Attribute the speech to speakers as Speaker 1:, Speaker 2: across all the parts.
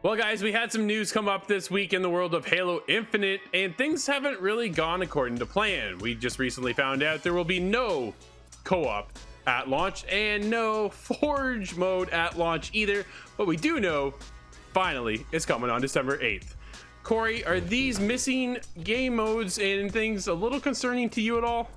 Speaker 1: Well, guys, we had some news come up this week in the world of Halo Infinite, and things haven't really gone according to plan. We just recently found out there will be no co-op at launch and no Forge mode at launch either, but we do know, finally, it's coming on December 8th. Corey, are these missing game modes and things a little concerning to you at all?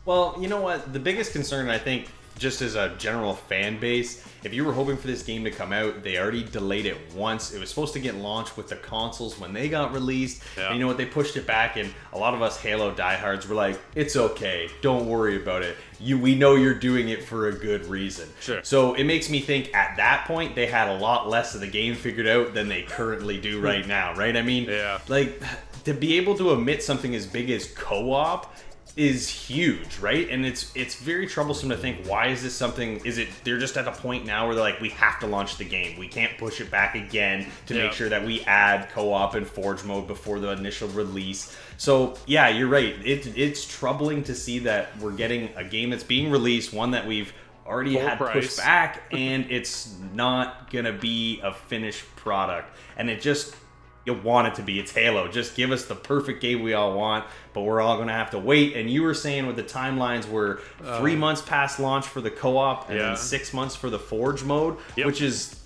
Speaker 2: Well, you know what? The biggest concern, I think, just as a general fan base, if you were hoping for this game to come out, they already delayed it once. It was supposed to get launched with the consoles when they got released.
Speaker 1: Yeah.
Speaker 2: And you know what? They pushed it back, and a lot of us Halo diehards were like, it's okay. Don't worry about it. We know you're doing it for a good reason.
Speaker 1: Sure.
Speaker 2: So it makes me think at that point, they had a lot less of the game figured out than they currently do right now, right? I mean, like, to be able to omit something as big as co-op is huge, right? And it's very troublesome to think, why is this something, is it they're just at a point now where they're like, we have to launch the game, we can't push it back again to make sure that we add co-op and Forge mode before the initial release. So yeah, you're right, it's troubling to see that we're getting a game that's being released, one that we've already had pushed back, and it's not gonna be a finished product, and it just, you want it to be. It's Halo. Just give us the perfect game we all want, but we're all going to have to wait. And you were saying with the timelines were 3 months past launch for the co-op and then 6 months for the Forge mode, which is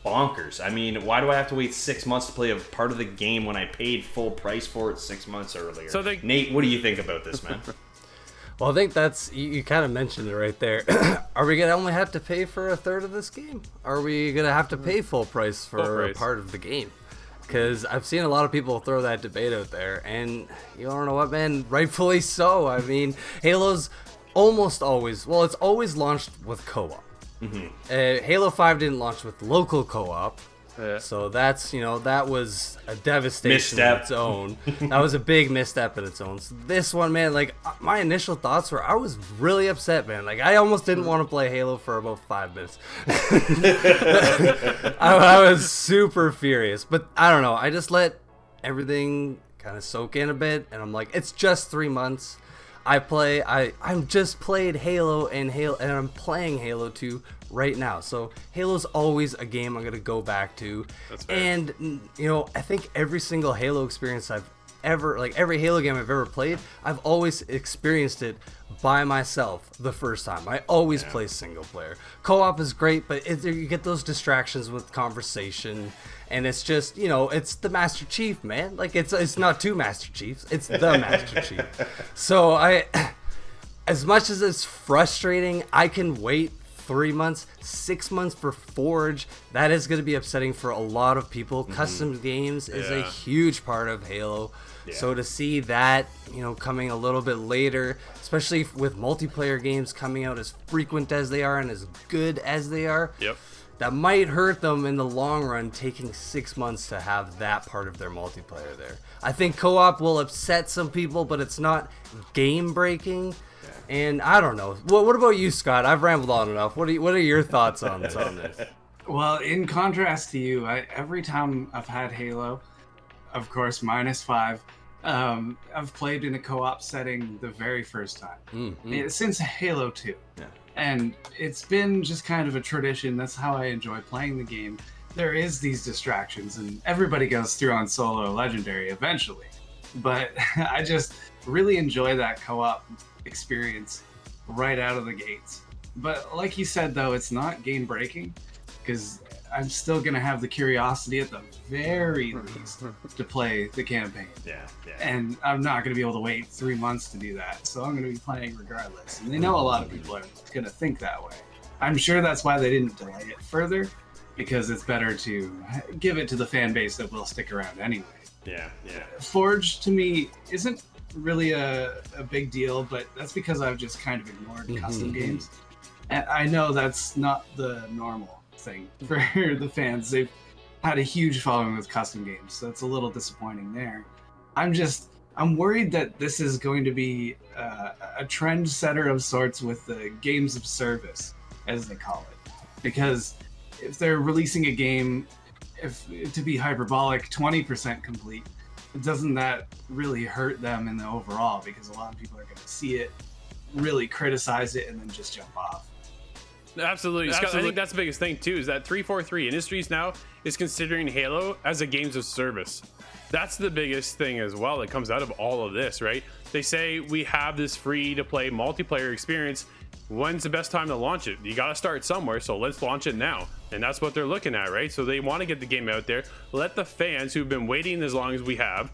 Speaker 2: bonkers. I mean, why do I have to wait 6 months to play a part of the game when I paid full price for it 6 months earlier? So Nate, what do you think about this, man?
Speaker 3: Well, I think that's, you kind of mentioned it right there. Are we going to only have to pay for a third of this game? Are we going to have to pay full price for a part of the game? Because I've seen a lot of people throw that debate out there, and you don't know what, man, rightfully so. I mean, Halo's almost always, well, it's always launched with co-op. Halo 5 didn't launch with local co-op, so that's, that was a devastation in its own. That was a big misstep in its own. So this one, man, like, my initial thoughts were, I was really upset, man. Like, I almost didn't want to play Halo for about 5 minutes. I was super furious, but I don't know. I just let everything kind of soak in a bit, and I'm like, it's just 3 months. I'm just played Halo, and I'm playing Halo 2 right now. So Halo's always a game I'm gonna go back to.
Speaker 1: That's fair.
Speaker 3: And I think every single Halo experience I've ever, like every Halo game I've ever played, I've always experienced it by myself the first time. I always play single player. Co-op is great, but you get those distractions with conversation, and it's just, it's the Master Chief, man. Like, it's not two Master Chiefs, it's the Master Chief. So as much as it's frustrating, I can wait 3 months, 6 months for Forge. That is going to be upsetting for a lot of people. Custom games is a huge part of Halo. So to see that, coming a little bit later, especially with multiplayer games coming out as frequent as they are and as good as they are, that might hurt them in the long run, taking 6 months to have that part of their multiplayer there. I think co-op will upset some people, but it's not game breaking. And I don't know. What about you, Scott? I've rambled on enough. What are your thoughts on this?
Speaker 4: Well, in contrast to you, every time I've had Halo, of course, -5, I've played in a co-op setting the very first time. Since Halo 2. Yeah. And it's been just kind of a tradition. That's how I enjoy playing the game. There is these distractions, and everybody goes through on solo legendary eventually. But I just really enjoy that co-op experience right out of the gates. But like you said, though, it's not game breaking, because I'm still gonna have the curiosity at the very least to play the campaign. And I'm not gonna be able to wait 3 months to do that, so I'm gonna be playing regardless. And they know a lot of people are gonna think that way. I'm sure that's why they didn't delay it further, because it's better to give it to the fan base that will stick around anyway. Forge to me isn't really a big deal, but that's because I've just kind of ignored custom games. And I know that's not the normal thing for the fans. They've had a huge following with custom games, so it's a little disappointing there. I'm worried that this is going to be a trend setter of sorts with the games of service, as they call it. Because if they're releasing a game, to be hyperbolic, 20% complete, doesn't that really hurt them in the overall? Because a lot of people are going to see it, really criticize it, and then just jump off.
Speaker 1: Absolutely. Scott, I think that's the biggest thing too, is that 343 Industries now is considering Halo as a games of service. That's the biggest thing as well that comes out of all of this, right? They say we have this free to play multiplayer experience. When's the best time to launch it? You got to start somewhere, so let's launch it now. And that's what they're looking at, right? So they want to get the game out there. Let the fans who've been waiting as long as we have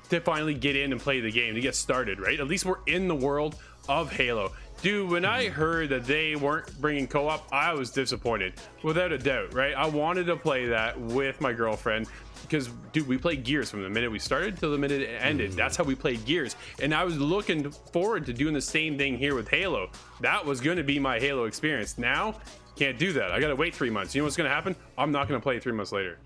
Speaker 1: to finally get in and play the game, to get started, right? At least we're in the world of Halo. Dude, when I heard that they weren't bringing co-op, I was disappointed, without a doubt, right? I wanted to play that with my girlfriend because, dude, we played Gears from the minute we started till the minute it ended. That's how we played Gears. And I was looking forward to doing the same thing here with Halo. That was going to be my Halo experience. Now, can't do that. I got to wait 3 months. You know what's going to happen? I'm not going to play it 3 months later.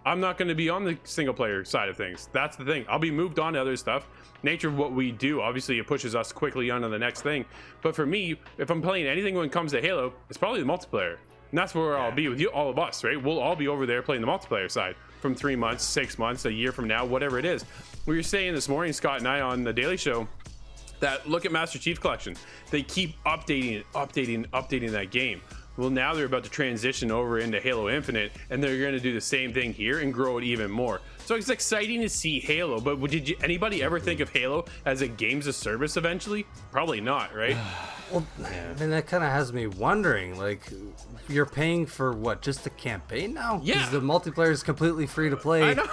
Speaker 1: I'm not going to be on the single player side of things. That's the thing. I'll be moved on to other stuff. Nature of what we do, obviously it pushes us quickly on to the next thing. But for me, if I'm playing anything when it comes to Halo, it's probably the multiplayer. And that's where I'll be with you, all of us, right? We'll all be over there playing the multiplayer side from 3 months, 6 months, a year from now, whatever it is. We were saying this morning, Scott and I, on the Daily Show, that look at Master Chief Collection. They keep updating that game. Well, now they're about to transition over into Halo Infinite, and they're going to do the same thing here and grow it even more. So it's exciting to see Halo, but did anybody ever think of Halo as a games of service eventually? Probably not, right?
Speaker 3: Well, and that kind of has me wondering, like, you're paying for what, just the campaign now?
Speaker 1: Yeah.
Speaker 3: Because the multiplayer is completely free to play.
Speaker 1: I know.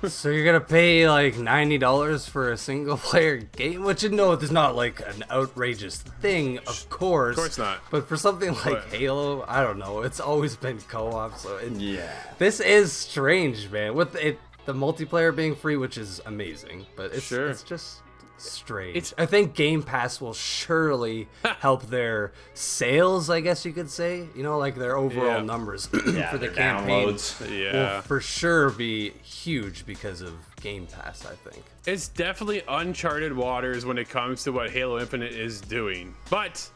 Speaker 3: So you're going to pay like $90 for a single player game, which you know is not like an outrageous thing, of course.
Speaker 1: Of course not.
Speaker 3: But for something like Halo, I don't know. It's always been co-op, so
Speaker 2: Yeah.
Speaker 3: this is strange, man. With it, the multiplayer being free, which is amazing, but it's just strange. I think Game Pass will surely help their sales, I guess you could say. You know, like their overall numbers for the campaign
Speaker 2: downloads.
Speaker 3: will for sure be huge because of Game Pass, I think.
Speaker 1: It's definitely uncharted waters when it comes to what Halo Infinite is doing. But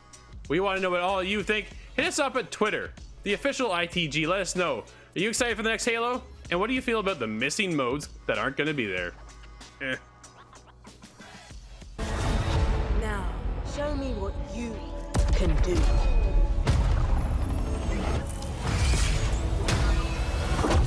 Speaker 1: we want to know what all of you think. Hit us up at Twitter, the official ITG. Let us know. Are you excited for the next Halo? And what do you feel about the missing modes that aren't going to be there?
Speaker 5: Now, show me what you can do.